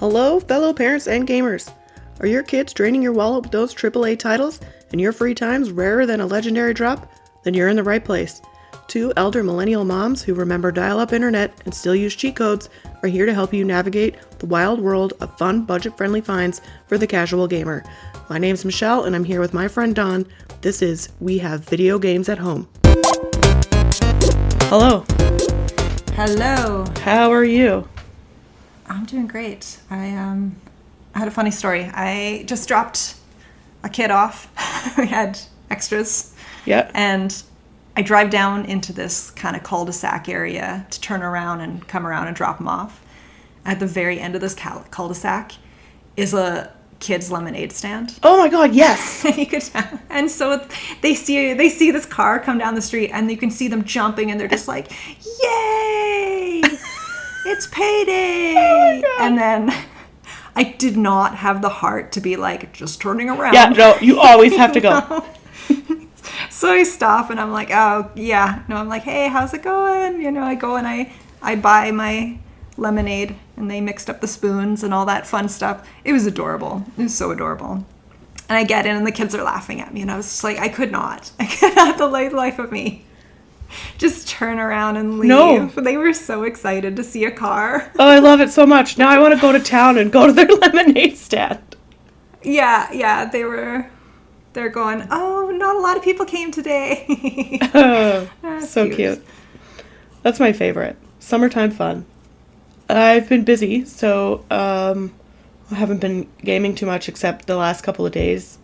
Hello, fellow parents and gamers. Are your kids draining your wallet with those AAA titles and your free time's rarer than a legendary drop? Then you're in the right place. Two elder millennial moms who remember dial-up internet and still use cheat codes are here to help you navigate the wild world of fun, budget-friendly finds for the casual gamer. My name's Michelle, and I'm here with my friend Dawn. This is We Have Video Games at Home. Hello. Hello. How are you? I'm doing great. I had a funny story. I just dropped a kid off. We had extras. Yeah. And I drive down into this kind of cul-de-sac area to turn around and come around and drop him off. At the very end of this cul-de-sac is a kid's lemonade stand. Oh my God, yes. And so they see this car come down the street, and you can see them jumping, and they're just like, "Yay! It's payday!" Oh, and then I did not have the heart to be like, just turning around. Yeah, no, you always have to go. So I stop, and I'm like, oh, yeah. No, I'm like, hey, how's it going? You know, I go and I buy my lemonade, and they mixed up the spoons and all that fun stuff. It was adorable. It was so adorable. And I get in, and the kids are laughing at me, and I was just like, I could not the life of me just turn around and leave. No. They were so excited to see a car. Oh, I love it so much. Now I want to go to town and go to their lemonade stand. Yeah, they're going, oh, not a lot of people came today. Oh, so cute. That's my favorite. Summertime fun. I've been busy, so I haven't been gaming too much except the last couple of days.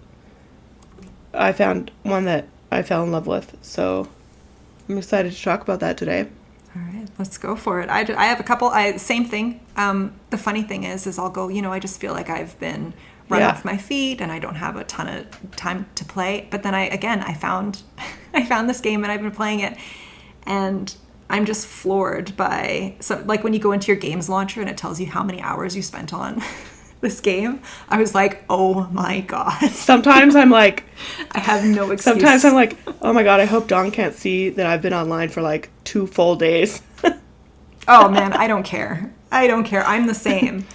I found one that I fell in love with, so I'm excited to talk about that today. All right, let's go for it. I have a couple. Same thing. The funny thing is I'll go, I just feel like I've been run off my feet and I don't have a ton of time to play. But then I found this game, and I've been playing it, and I'm just floored by like when you go into your games launcher and it tells you how many hours you spent on this game. I was like, oh my God. Sometimes I'm like, I have no excuse. Sometimes I'm like, oh my God, I hope Dawn can't see that I've been online for like 2 full days. Oh man, I don't care. I'm the same.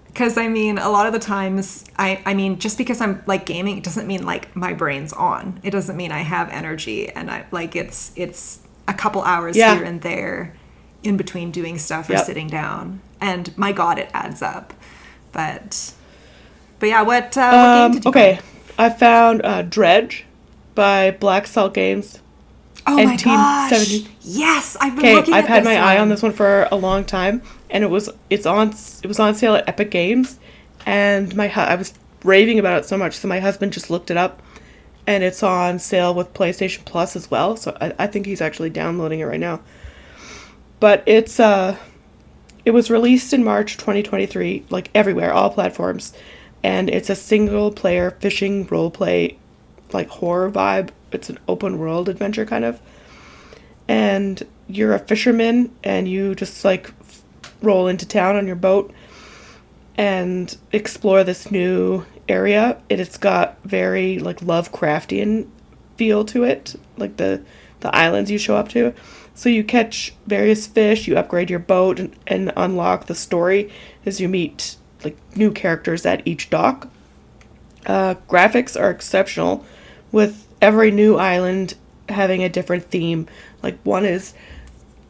Because a lot of the times, just because I'm like gaming, it doesn't mean like my brain's on. It doesn't mean I have energy, and it's a couple hours here and there in between doing stuff or sitting down. And my God, it adds up. But yeah, what game did you play? I found Dredge by Black Salt Games. Oh and my Team gosh! 70. Yes, I've been looking at this. I've had my eye on this one for a long time, and it was on sale at Epic Games, and I was raving about it so much, so my husband just looked it up, and it's on sale with PlayStation Plus as well. So I think he's actually downloading it right now. But it was released in March 2023, like everywhere, all platforms, and it's a single-player fishing role-play, like horror vibe. It's an open-world adventure kind of, and you're a fisherman, and you just like roll into town on your boat and explore this new area. It's got very like Lovecraftian feel to it, like the islands you show up to. So you catch various fish, you upgrade your boat, and unlock the story as you meet like new characters at each dock. Graphics are exceptional, with every new island having a different theme. Like one is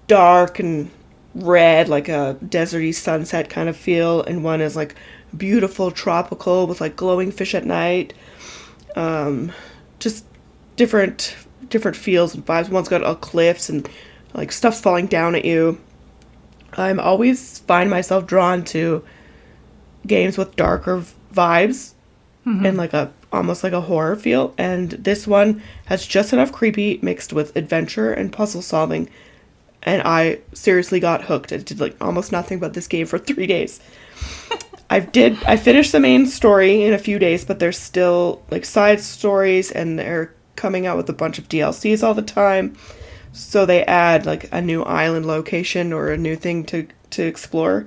dark and red, like a deserty sunset kind of feel, and one is like beautiful tropical with like glowing fish at night. Just different feels and vibes. One's got cliffs and like stuff's falling down at you. I'm always find myself drawn to games with darker vibes and like almost like a horror feel, and this one has just enough creepy mixed with adventure and puzzle solving, and I seriously got hooked. I did like almost nothing but this game for 3 days. I finished the main story in a few days, but there's still like side stories, and they're coming out with a bunch of DLCs all the time, so they add like a new island location or a new thing to explore.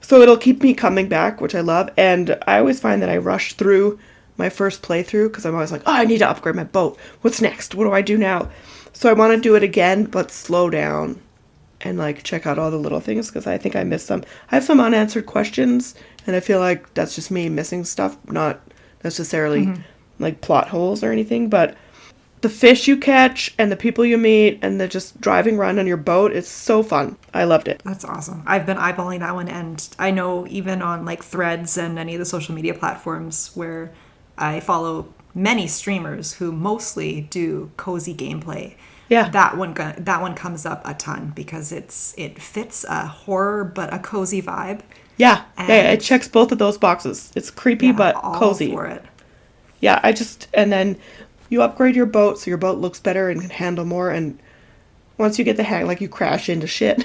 So it'll keep me coming back, which I love, and I always find that I rush through my first playthrough because I'm always like, oh, I need to upgrade my boat. What's next? What do I do now? So I want to do it again, but slow down and like check out all the little things because I think I missed some. I have some unanswered questions, and I feel like that's just me missing stuff, not necessarily like plot holes or anything, but the fish you catch and the people you meet and the just driving around on your boat, it's so fun. I loved it. That's awesome. I've been eyeballing that one, and I know even on like Threads and any of the social media platforms where I follow many streamers who mostly do cozy gameplay. Yeah. That one comes up a ton because it fits a horror but a cozy vibe. Yeah. And Yeah, it checks both of those boxes. It's creepy but all cozy. for it. Yeah, and then you upgrade your boat so your boat looks better and can handle more, and once you get the hang, like you crash into shit.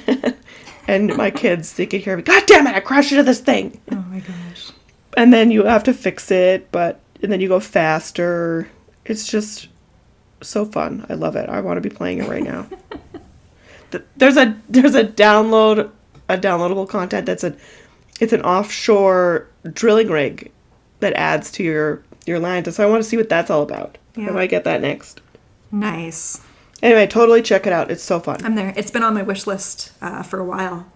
And my kids, they could hear me, God damn it, I crashed into this thing. Oh my gosh. And then you have to fix it, and then you go faster. It's just so fun. I love it. I want to be playing it right now. There's a downloadable content it's an offshore drilling rig that adds to your land. So I want to see what that's all about. Yeah. I might get that next. Nice. Anyway, totally check it out. It's so fun. I'm there. It's been on my wish list for a while.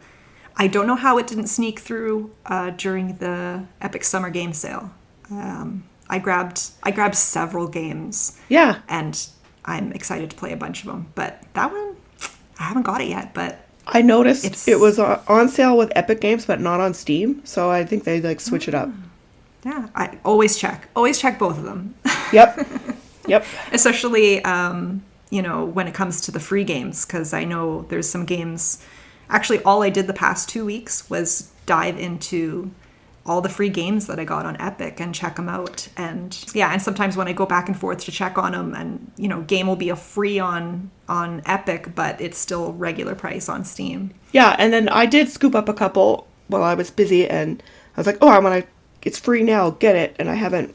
I don't know how it didn't sneak through during the Epic Summer Game Sale. I grabbed several games. Yeah. And I'm excited to play a bunch of them. But that one, I haven't got it yet. But I noticed it was on sale with Epic Games, but not on Steam. So I think they like switch it up. Yeah, I always check both of them. Yep. Especially, when it comes to the free games, because I know there's some games. Actually, all I did the past 2 weeks was dive into all the free games that I got on Epic and check them out. And sometimes when I go back and forth to check on them, and game will be a free on Epic, but it's still regular price on Steam. Yeah, and then I did scoop up a couple while I was busy, and I was like, oh, it's free now, get it. And I haven't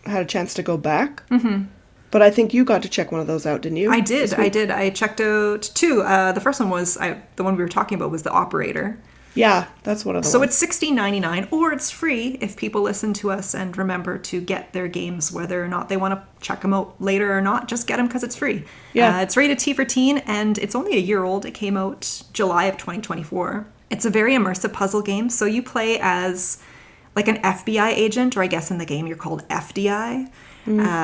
had a chance to go back. Mm-hmm. But I think you got to check one of those out, didn't you? I did. I checked out two. The first one was the one we were talking about was The Operator. Yeah, that's one of them. So it's $16.99, or it's free if people listen to us and remember to get their games, whether or not they want to check them out later or not. Just get them because it's free. Yeah. It's rated T for teen, and it's only a year old. It came out July of 2024. It's a very immersive puzzle game. So you play as like an FBI agent, or I guess in the game you're called FDI.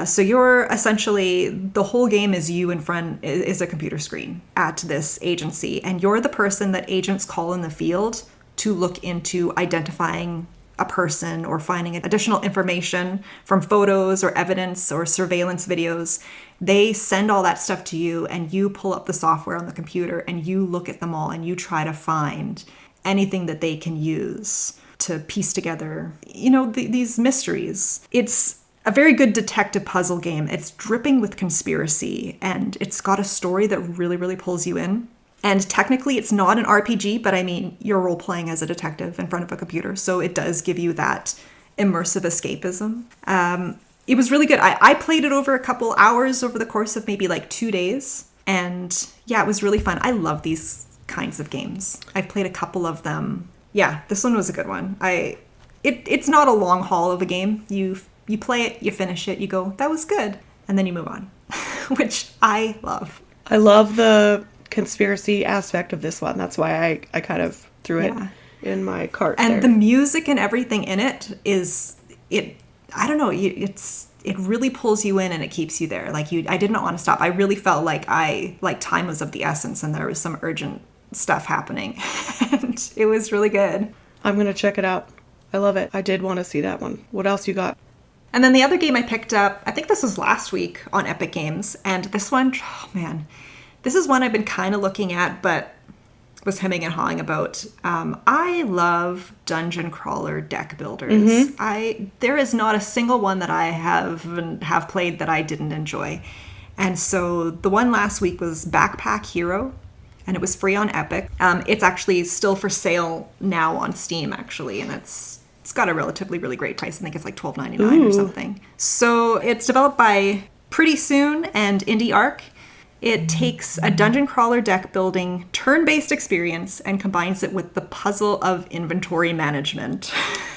So you're essentially, the whole game is you in front, is a computer screen at this agency. And you're the person that agents call in the field to look into identifying a person or finding additional information from photos or evidence or surveillance videos. They send all that stuff to you, and you pull up the software on the computer and you look at them all and you try to find anything that they can use to piece together, these mysteries. It's a very good detective puzzle game. It's dripping with conspiracy, and it's got a story that really, really pulls you in. And technically, it's not an RPG, but you're role-playing as a detective in front of a computer, so it does give you that immersive escapism. It was really good. I played it over a couple hours over the course of maybe like 2 days, and yeah, it was really fun. I love these kinds of games. I've played a couple of them. Yeah, this one was a good one. It's not a long haul of a game. You play it, you finish it, you go, that was good, and then you move on, which I love. I love the conspiracy aspect of this one. That's why I kind of threw it in my cart. And there. The music and everything in it I don't know, it really pulls you in and it keeps you there. I did not want to stop. I really felt like time was of the essence and there was some urgent stuff happening. And it was really good. I'm going to check it out. I love it. I did want to see that one. What else you got? And then the other game I picked up, I think this was last week on Epic Games. And this one, oh man, this is one I've been kind of looking at, but was hemming and hawing about. I love dungeon crawler deck builders. Mm-hmm. There is not a single one that I have played that I didn't enjoy. And so the one last week was Backpack Hero, and it was free on Epic. It's actually still for sale now on Steam, actually, and it's got a relatively really great price. I think it's like $12.99 or something. So it's developed by Pretty Soon and Indie Arc. It takes a dungeon crawler deck building turn-based experience and combines it with the puzzle of inventory management.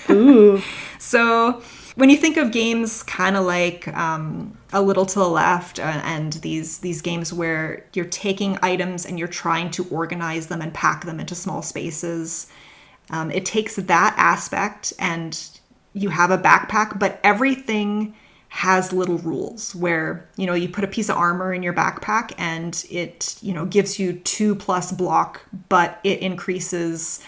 Ooh. So when you think of games kind of like A Little to the Left and these games where you're taking items and you're trying to organize them and pack them into small spaces, it takes that aspect, and you have a backpack, but everything has little rules where, you put a piece of armor in your backpack and it, gives you 2+ block, but it increases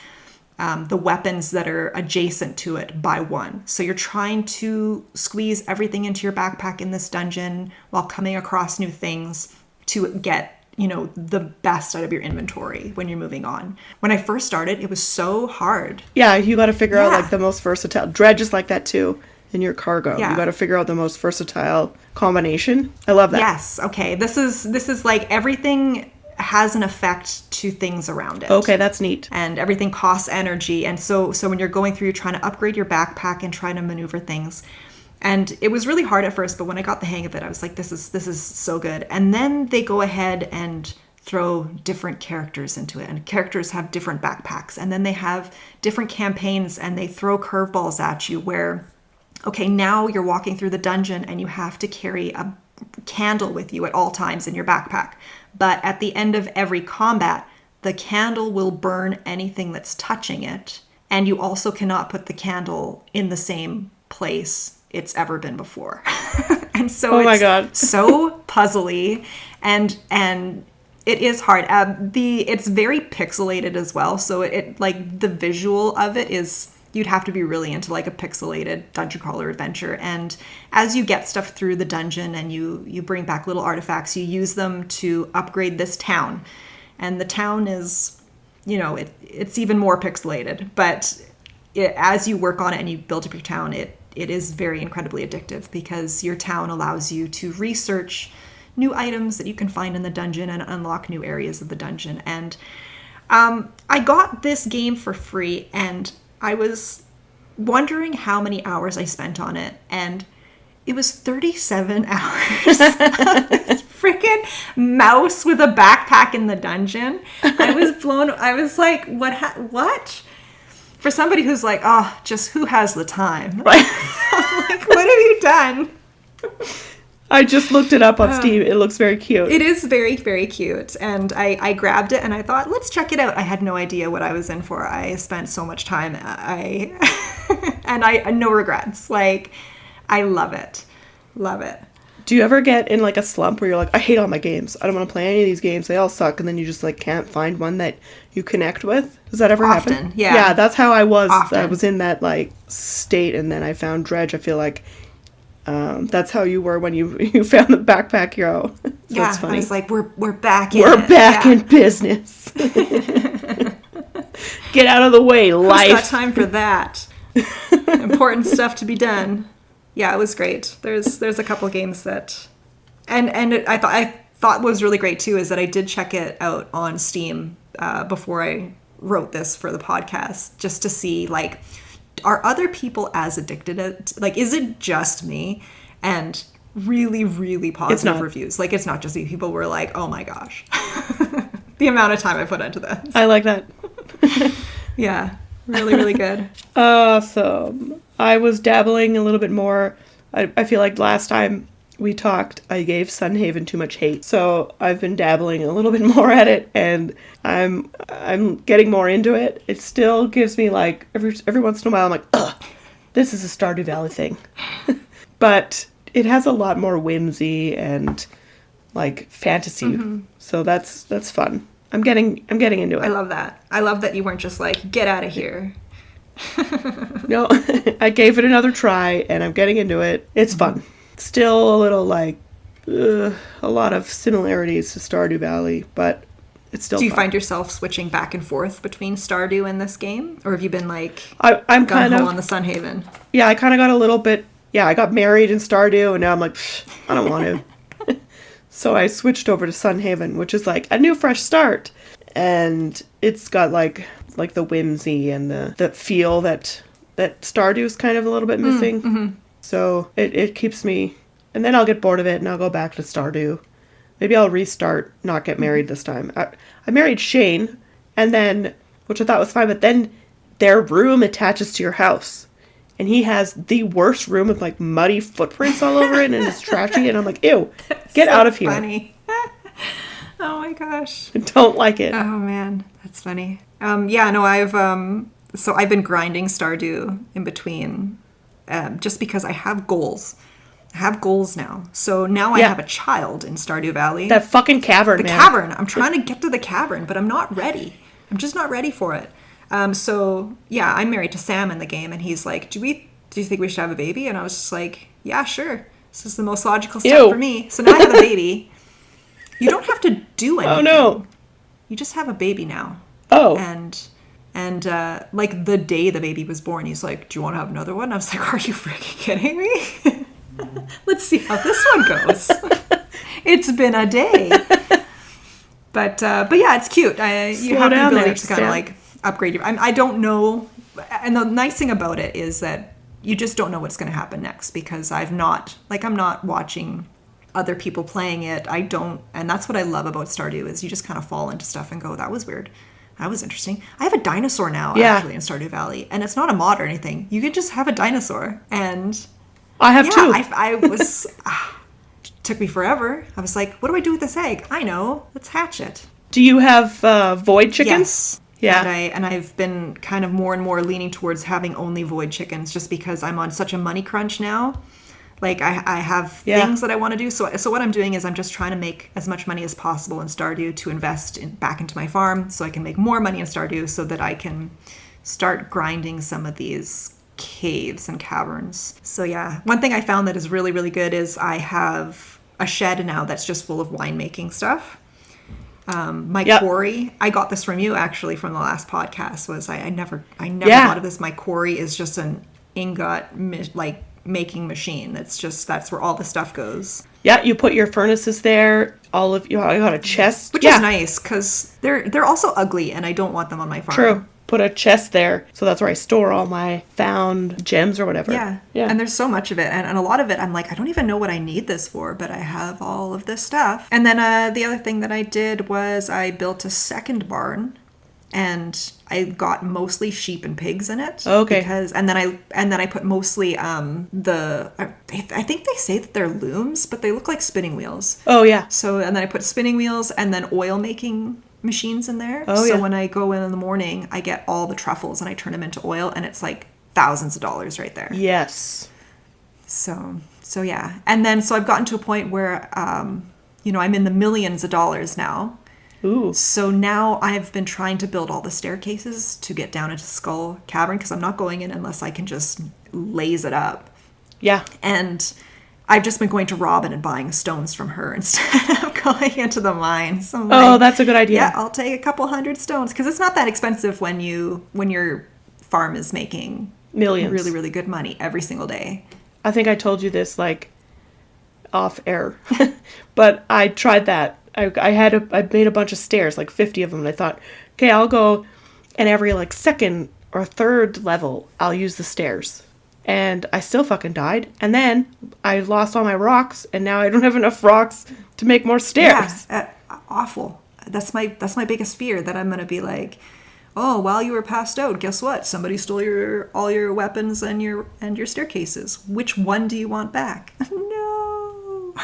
the weapons that are adjacent to it by 1. So you're trying to squeeze everything into your backpack in this dungeon while coming across new things to get, the best out of your inventory when you're moving on. When I first started, it was so hard. Yeah, you got to figure out like the most versatile. Dredge is like that too in your cargo. Yeah. You got to figure out the most versatile combination. I love that. Yes. Okay. This is like everything has an effect to things around it. Okay, that's neat. And everything costs energy. And so when you're going through, you're trying to upgrade your backpack and trying to maneuver things. And it was really hard at first, but when I got the hang of it, I was like, this is so good. And then they go ahead and throw different characters into it. And characters have different backpacks. And then they have different campaigns and they throw curveballs at you where, okay, now you're walking through the dungeon and you have to carry a candle with you at all times in your backpack. But at the end of every combat, the candle will burn anything that's touching it. And you also cannot put the candle in the same place it's ever been before. And so oh my God. So puzzly and it is hard. It's very pixelated as well. So it like the visual of it is, you'd have to be really into like a pixelated dungeon crawler adventure. And as you get stuff through the dungeon and you bring back little artifacts, you use them to upgrade this town. And the town is, it's even more pixelated. But as you work on it and you build up your town, it is very incredibly addictive because your town allows you to research new items that you can find in the dungeon and unlock new areas of the dungeon. And I got this game for free and I was wondering how many hours I spent on it, and it was 37 hours. This freaking mouse with a backpack in the dungeon. I was like, what? For somebody who's like, just who has the time? Right. I'm like, what have you done? I just looked it up on Steam. It looks very cute. It is very, very cute. And I grabbed it and I thought, let's check it out. I had no idea what I was in for. I spent so much time. And I no regrets. Like, I love it. Love it. Do you ever get in like a slump where you're like, I hate all my games. I don't want to play any of these games. They all suck. And then you just like can't find one that you connect with? Does that ever happen? Often, yeah. Yeah, that's how I was. Often. I was in that like state and then I found Dredge. I feel like that's how you were when you found the backpack hero. So yeah, it's funny. I was like, we're back in We're back in business. Get out of the way, life. Who's got time for that? Important stuff to be done. Yeah, it was great. There's a couple games that, I thought was really great too is that I did check it out on Steam before I wrote this for the podcast, just to see like, are other people as addicted? Like, is it just me? And really, really positive reviews. Like, it's not just me. People were like, oh my gosh, the amount of time I put into this. I like that. Yeah, really, really good. Awesome. I was dabbling a little bit more. I feel like last time we talked, I gave Sunhaven too much hate. So I've been dabbling a little bit more at it, and I'm getting more into it. It still gives me like every once in a while I'm like, ugh, this is a Stardew Valley thing. But it has a lot more whimsy and like fantasy. Mm-hmm. So that's fun. I'm getting into it. I love that. I love that you weren't just like, get out of here. No, I gave it another try and I'm getting into it. It's fun. Still a little like a lot of similarities to Stardew Valley, but it's still Do you fun. find yourself switching back and forth between Stardew and this game? Or have you been like I'm kind of on the Sunhaven? Yeah, I kind of got a little bit, I got married in Stardew and now I'm like, I don't want to. So I switched over to Sunhaven, which is like a new fresh start. And it's got like the whimsy and the feel that Stardew is kind of a little bit missing. Mm-hmm. So it keeps me, and then I'll get bored of it and I'll go back to Stardew. Maybe I'll restart, not get married this time. I married Shane, and then, which I thought was fine, but then their room attaches to your house. and he has the worst room with like muddy footprints all over it, and it's trashy, and I'm like, ew, get so out of here. Funny. Oh my gosh. I don't like it. Oh man, that's funny. Yeah, no, I've been grinding Stardew in between, just because I have goals. I have goals now. So now I have a child in Stardew Valley. That fucking cavern, the man. cavern. I'm trying to get to the cavern, but I'm not ready. I'm just not ready for it. So yeah, I'm married to Sam in the game, and he's like, do you think we should have a baby? And I was just like, yeah, sure. This is the most logical step for me. So now I have a baby. You don't have to do anything. Oh no. You just have a baby now. Oh. And like the day the baby was born, he's like, do you want to have another one? I was like, are you freaking kidding me? Let's see how this one goes. It's been a day. But yeah, it's cute. You have the ability to kind of like upgrade your... I don't know. And the nice thing about it is that you just don't know what's going to happen next, because I'm not watching other people playing it. I don't, and that's what I love about Stardew, is you just kind of fall into stuff and go, that was weird. That was interesting. I have a dinosaur now, actually, in Stardew Valley, and it's not a mod or anything. You can just have a dinosaur, and I have two. I was took me forever. I was like, what do I do with this egg? I know. Let's hatch it. Do you have void chickens? Yes. Yeah. And I've been kind of more and more leaning towards having only void chickens, just because I'm on such a money crunch now. Like, I have things that I want to do. So what I'm doing is I'm just trying to make as much money as possible in Stardew to invest back into my farm, so I can make more money in Stardew, so that I can start grinding some of these caves and caverns. So yeah, one thing I found that is really, really good is I have a shed now that's just full of winemaking stuff. My quarry, I got this from you actually from the last podcast, was I never thought of this. My quarry is just an ingot making machine. That's where all the stuff goes. Yeah, you put your furnaces there. I got a chest, which is nice, because they're also ugly, and I don't want them on my farm. True. Put a chest there, so that's where I store all my found gems or whatever. Yeah. And there's so much of it, and a lot of it I'm like, I don't even know what I need this for, but I have all of this stuff. And then the other thing that I did was I built a second barn, and I got mostly sheep and pigs in it. Okay. And then I put mostly I think they say that they're looms, but they look like spinning wheels. Oh yeah. So, and then I put spinning wheels and then oil making machines in there. Oh, so when I go in the morning, I get all the truffles and I turn them into oil, and it's like thousands of dollars right there. Yes. So yeah. And then so I've gotten to a point where I'm in the millions of dollars now. Ooh. So now I've been trying to build all the staircases to get down into Skull Cavern, because I'm not going in unless I can just laze it up. Yeah. And I've just been going to Robin and buying stones from her instead of going into the mine. So that's a good idea. Yeah, I'll take a couple hundred stones, because it's not that expensive when your farm is making millions, really, really good money every single day. I think I told you this like off air, but I tried that. I made a bunch of stairs, like 50 of them, and I thought, okay, I'll go, and every like second or third level, I'll use the stairs. And I still fucking died. And then I lost all my rocks, and now I don't have enough rocks to make more stairs. Yeah, awful. That's my biggest fear, that I'm going to be like, oh, while you were passed out, guess what? Somebody stole all your weapons and your staircases. Which one do you want back? No.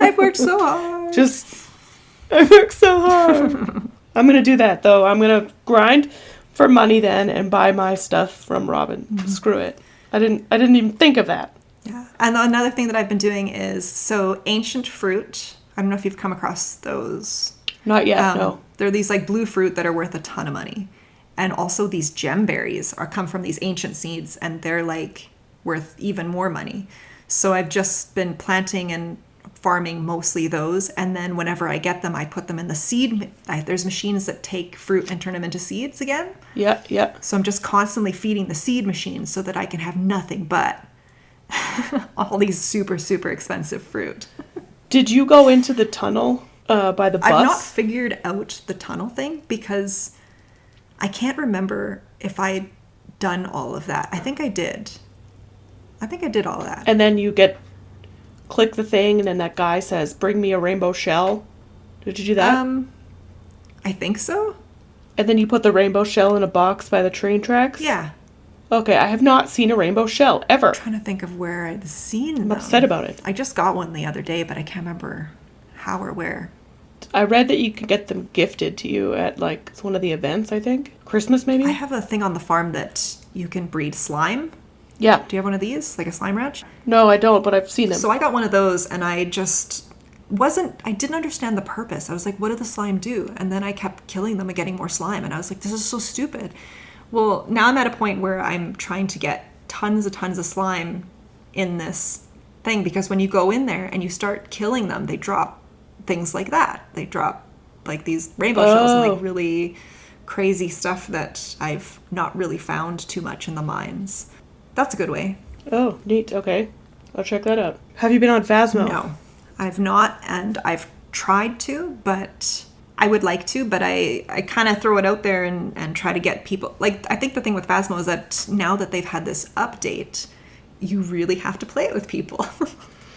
I've worked so hard. I worked so hard. I'm going to do that, though. I'm going to grind for money then and buy my stuff from Robin. Mm-hmm. Screw it. I didn't even think of that. Yeah. And another thing that I've been doing is, ancient fruit. I don't know if you've come across those. Not yet, no. They're these like blue fruit that are worth a ton of money. And also these gem berries come from these ancient seeds, and they're like worth even more money. So I've just been planting and farming mostly those, and then whenever I get them, I put them in the seed. There's machines that take fruit and turn them into seeds again. Yeah. So I'm just constantly feeding the seed machines so that I can have nothing but all these super, super expensive fruit. Did you go into the tunnel by the bus? I've not figured out the tunnel thing, because I can't remember if I'd done all of that. I think I did. I think I did all of that. And then you click the thing, and then that guy says, bring me a rainbow shell. Did you do that? I think so. And then you put the rainbow shell in a box by the train tracks? Yeah. Okay, I have not seen a rainbow shell ever. Trying to think of where I'd seen them. I'm upset about it. I just got one the other day, but I can't remember how or where. I read that you can get them gifted to you at like one of the events, I think. Christmas maybe? I have a thing on the farm that you can breed slime. Yeah. Do you have one of these? Like a slime ranch? No, I don't, but I've seen them. So I got one of those and I didn't understand the purpose. I was like, what do the slime do? And then I kept killing them and getting more slime. And I was like, this is so stupid. Well, now I'm at a point where I'm trying to get tons of slime in this thing, because when you go in there and you start killing them, they drop things like that. They drop like these rainbow shells and like really crazy stuff that I've not really found too much in the mines. That's a good way. Oh, neat. Okay. I'll check that out. Have you been on Phasmo? No, I've not, and I've tried to, but I would like to, but I kind of throw it out there and try to get people. Like, I think the thing with Phasmo is that now that they've had this update, you really have to play it with people.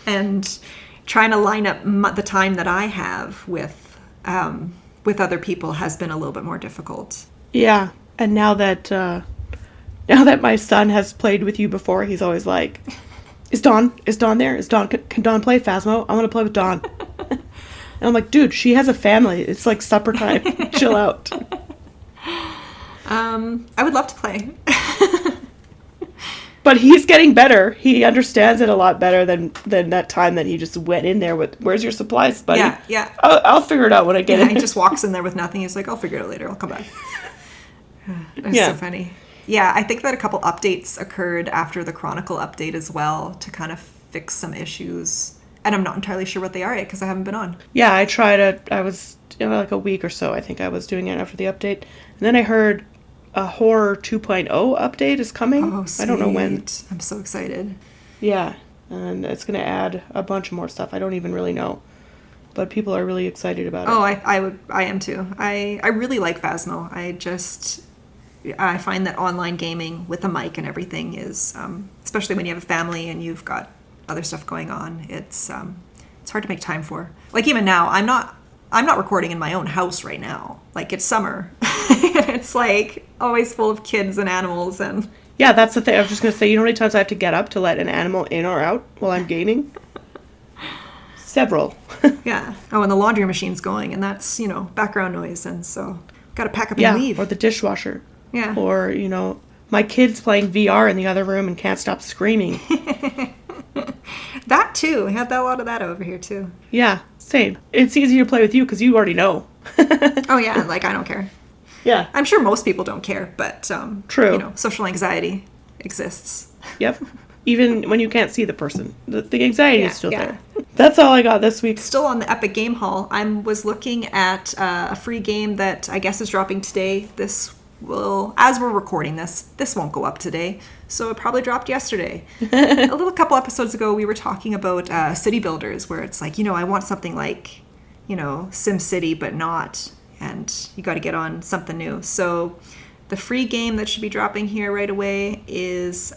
And trying to line up the time that I have with other people has been a little bit more difficult. Yeah, and now that my son has played with you before, he's always like, Is Dawn there? Can Dawn play Phasmo? I want to play with Dawn. And I'm like, dude, she has a family. It's like supper time. Chill out. I would love to play. But he's getting better. He understands it a lot better than that time that he just went in there with, where's your supplies, buddy? Yeah. I'll figure it out when I get in. He just walks in there with nothing. He's like, I'll figure it out later. I'll come back. That's Yeah. so funny. Yeah, I think that a couple updates occurred after the Chronicle update as well to kind of fix some issues. And I'm not entirely sure what they are yet because I haven't been on. Yeah, I was like a week or so, I think I was doing it after the update. And then I heard a Horror 2.0 update is coming. Oh, sweet. I don't know when. I'm so excited. Yeah, and it's going to add a bunch more stuff. I don't even really know. But people are really excited about it. Oh, I am too. I really like Phasmo. I find that online gaming with a mic and everything is, especially when you have a family and you've got other stuff going on, it's hard to make time for. Like even now, I'm not recording in my own house right now. Like it's summer. It's like always full of kids and animals and. Yeah, that's the thing. I was just going to say, you know how many times I have to get up to let an animal in or out while I'm gaming? Several. Yeah. Oh, and the laundry machine's going, and that's, background noise, and so got to pack up and leave. Or the dishwasher. Yeah. Or, my kid's playing VR in the other room and can't stop screaming. That too. I had a lot of that over here too. Yeah, same. It's easier to play with you because you already know. Oh yeah, like I don't care. Yeah. I'm sure most people don't care, but True. Social anxiety exists. Yep. Even when you can't see the person, the anxiety is still there. That's all I got this week. Still on the Epic Game Haul, I was looking at a free game that I guess is dropping today. As we're recording this won't go up today, so it probably dropped yesterday. A couple episodes ago, we were talking about city builders, where it's like, I want something like, Sim City, but not, and you got to get on something new. So the free game that should be dropping here right away is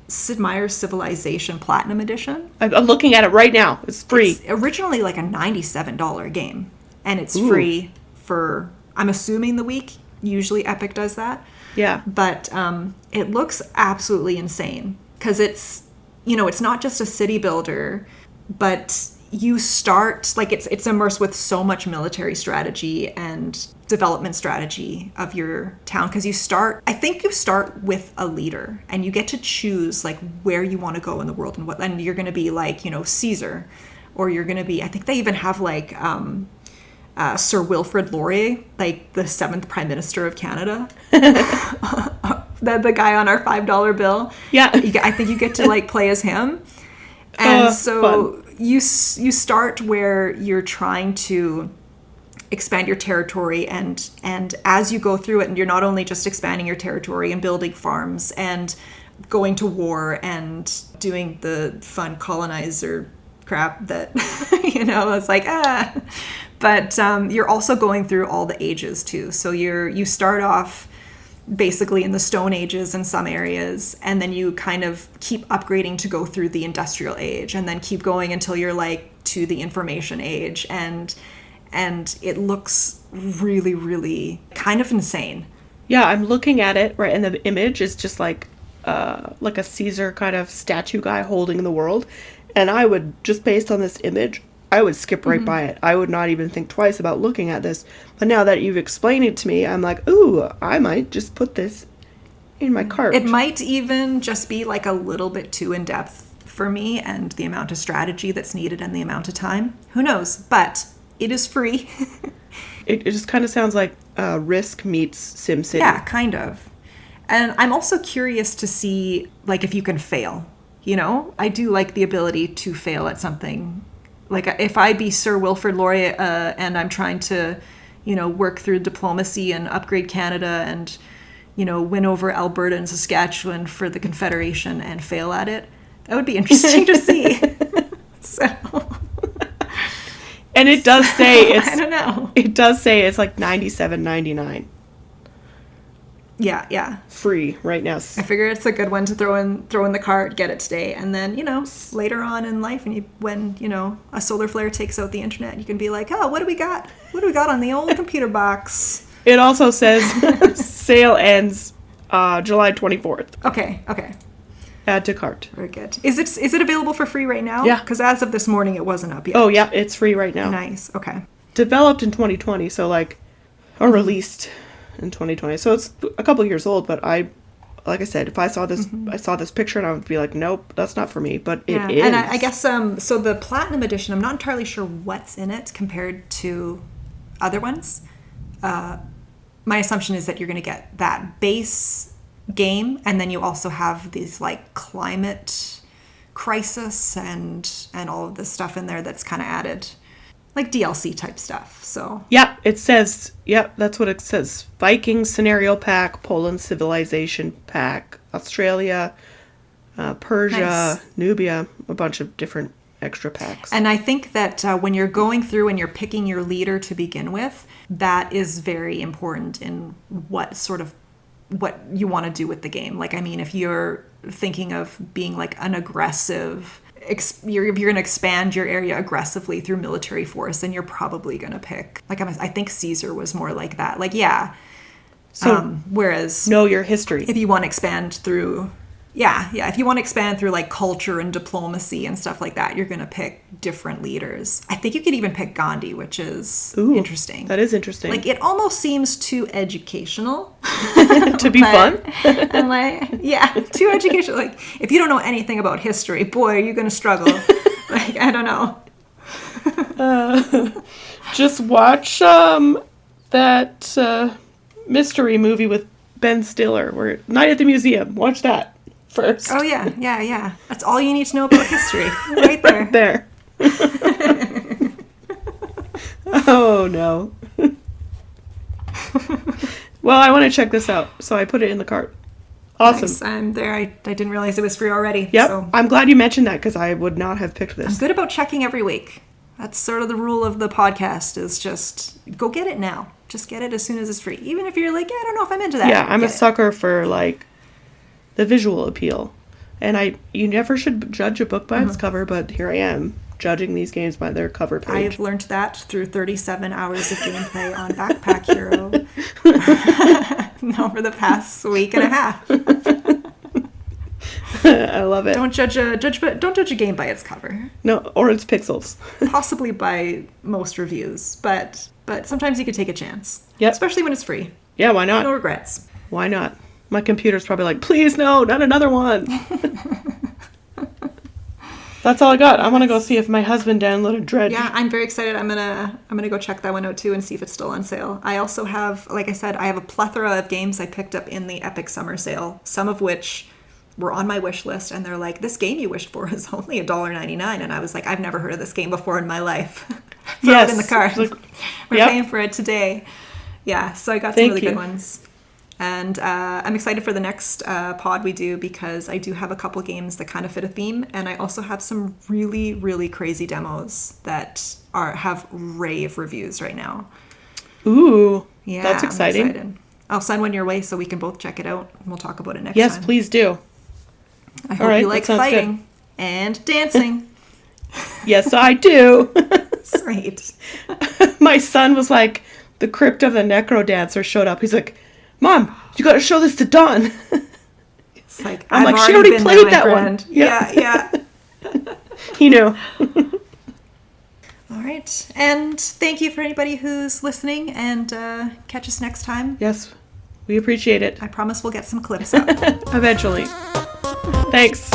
Sid Meier's Civilization Platinum Edition. I'm looking at it right now. It's free. It's originally like a $97 game, and it's free for, I'm assuming, the week. Usually Epic does that. Yeah. But it looks absolutely insane because it's not just a city builder, but you start, like it's immersed with so much military strategy and development strategy of your town, because you start with a leader and you get to choose like where you want to go in the world and you're going to be like, Caesar, or you're going to be, I think they even have like Sir Wilfrid Laurier, like the 7th Prime Minister of Canada. the guy on our $5 bill. Yeah. I think you get to like play as him. And so fun. you start where you're trying to expand your territory, and as you go through it, and you're not only just expanding your territory and building farms and going to war and doing the fun colonizer crap that it's like but you're also going through all the ages too. So you start off basically in the Stone Ages in some areas, and then you kind of keep upgrading to go through the Industrial Age, and then keep going until you're like to the Information Age, and it looks really, really kind of insane. Yeah, I'm looking at it, right, and the image is just like a Caesar kind of statue guy holding the world. And I would, just based on this image, I would skip right by it. I would not even think twice about looking at this. But now that you've explained it to me, I'm like, ooh, I might just put this in my It cart. might even just be like a little bit too in depth for me and the amount of strategy that's needed and the amount of time. Who knows? But it is free. It just kind of sounds like Risk meets SimCity. Yeah, kind of. And I'm also curious to see, like, if you can fail. You know, I do like the ability to fail at something. Like, if I be Sir Wilfrid Laurier and I'm trying to, work through diplomacy and upgrade Canada and, win over Alberta and Saskatchewan for the Confederation and fail at it, that would be interesting to see. So, And it does say it's, I don't know. It does say it's like $97.99 Yeah. free right now. I figure it's a good one to throw in the cart, get it today, and then later on in life, when a solar flare takes out the internet, you can be like, oh, what do we got? What do we got on the old computer box? It also says sale ends July 24th. Okay. Add to cart. Very good. Is it available for free right now? Yeah. Because as of this morning, it wasn't up yet. Oh yeah, it's free right now. Nice. Okay. Developed in 2020, so or released in 2020. So it's a couple years old, but like I said, if I saw this picture and I would be like, nope, that's not for me, but it is. And I guess so the Platinum Edition, I'm not entirely sure what's in it compared to other ones. My assumption is that you're going to get that base game, and then you also have these like climate crisis and all of this stuff in there that's kind of added, like DLC type stuff. So Yep, it says, that's what it says. Viking Scenario Pack, Poland Civilization Pack, Australia, Persia, Nice. Nubia, a bunch of different extra packs. And I think that when you're going through and you're picking your leader to begin with, that is very important in what you want to do with the game. Like, I mean, if you're thinking of being like an aggressive, if you're going to expand your area aggressively through military force, then you're probably going to pick, like, I think Caesar was more like that. Like, yeah. So, whereas know your history. if you want to expand through if you want to expand through like culture and diplomacy and stuff like that, you're going to pick different leaders. I think you could even pick Gandhi, which is interesting. That is interesting. Like, it almost seems too educational to be fun. And like, yeah, too educational. Like, if you don't know anything about history, boy, are you going to struggle. Like, I don't know. Just watch that mystery movie with Ben Stiller, where Night at the Museum. Watch that first. Oh yeah. That's all you need to know about history, right there. Right there. Oh no. Well, I want to check this out, so I put it in the cart. Awesome. Nice. I'm there. I didn't realize it was free already. Yep. So I'm glad you mentioned that, because I would not have picked this. I'm good about checking every week. That's sort of the rule of the podcast, is just go get it now. Just get it as soon as it's free. Even if you're like, I don't know if I'm into that. Yeah, I'm a Get it. sucker for like the visual appeal. And you never should judge a book by its cover, but here I am judging these games by their cover page. I've learned that through 37 hours of gameplay on Backpack Hero over the past week and a half. I love it. Don't judge a game by its cover. No, or its pixels. Possibly by most reviews, but sometimes you could take a chance. Yep. Especially when it's free. Yeah, why not? No regrets. Why not? My computer's probably like, please no, not another one. That's all I got. I want to go see if my husband downloaded Dredge. Yeah, I'm very excited. I'm gonna go check that one out too and see if it's still on sale. I also have, like I said, I have a plethora of games I picked up in the Epic Summer Sale, some of which were on my wish list, and they're like, this game you wished for is only $1.99, and I was like, I've never heard of this game before in my life. Throw it in the cart. Like, We're yep. paying for it today. Yeah, so I got some Thank really you. good ones. And I'm excited for the next pod we do, because I do have a couple games that kind of fit a theme, and I also have some really, really crazy demos that have rave reviews right now. Ooh, Yeah, that's exciting. I'm excited. I'll send one your way so we can both check it out, and we'll talk about it next Yes, time. please do. I hope right, you like that sounds good. fighting and dancing. Yes, I do. Sweet. My son was like, the crypt of the necro dancer showed up. He's like, Mom, you got to show this to Dawn. It's like, I'm I've like, she already been played there, my that friend. one. Yeah. He knew. All right. And thank you for anybody who's listening, and catch us next time. Yes, we appreciate it. I promise we'll get some clips up. Eventually. Thanks.